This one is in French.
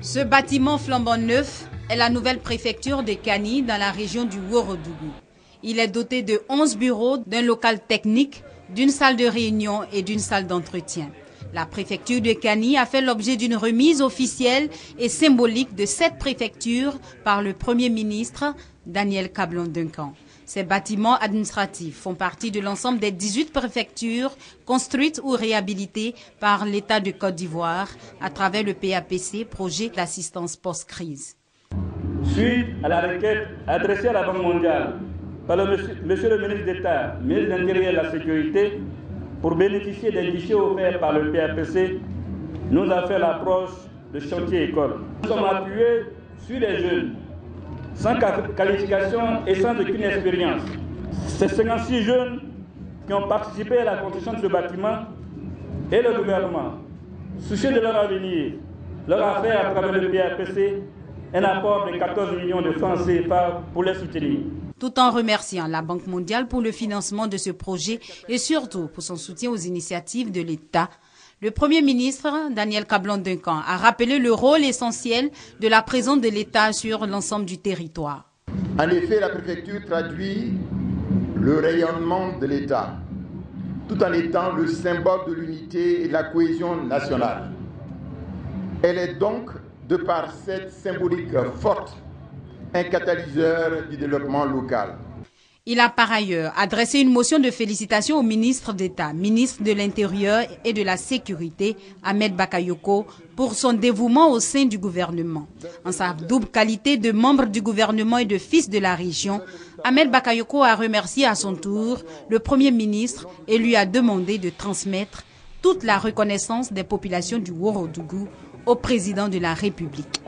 Ce bâtiment flambant neuf est la nouvelle préfecture de Kani dans la région du Ouorodougou. Il est doté de 11 bureaux, d'un local technique, d'une salle de réunion et d'une salle d'entretien. La préfecture de Kani a fait l'objet d'une remise officielle et symbolique de cette préfecture par le Premier ministre Daniel Kablan-Duncan. Ces bâtiments administratifs font partie de l'ensemble des 18 préfectures construites ou réhabilitées par l'État de Côte d'Ivoire à travers le PAPC, projet d'assistance post-crise. Suite à la requête adressée à la Banque mondiale par Monsieur le ministre d'État, ministre de l'Intérieur et de la Sécurité, pour bénéficier des guichets offerts par le PAPC, nous avons fait l'approche de chantier école. Nous sommes appuyés sur les jeunes, sans qualification et sans aucune expérience. Ces 56 jeunes qui ont participé à la construction de ce bâtiment et le gouvernement, soucieux de leur avenir, leur a fait à travers le PAPC un apport de 14 millions de francs CFA pour les soutenir. Tout en remerciant la Banque mondiale pour le financement de ce projet et surtout pour son soutien aux initiatives de l'État, le Premier ministre Daniel Kablan-Duncan a rappelé le rôle essentiel de la présence de l'État sur l'ensemble du territoire. En effet, la préfecture traduit le rayonnement de l'État, tout en étant le symbole de l'unité et de la cohésion nationale. Elle est donc, de par cette symbolique forte, un catalyseur du développement local. Il a par ailleurs adressé une motion de félicitations au ministre d'État, ministre de l'Intérieur et de la Sécurité, Ahmed Bakayoko, pour son dévouement au sein du gouvernement. En sa double qualité de membre du gouvernement et de fils de la région, Ahmed Bakayoko a remercié à son tour le Premier ministre et lui a demandé de transmettre toute la reconnaissance des populations du Ouorodougou au président de la République.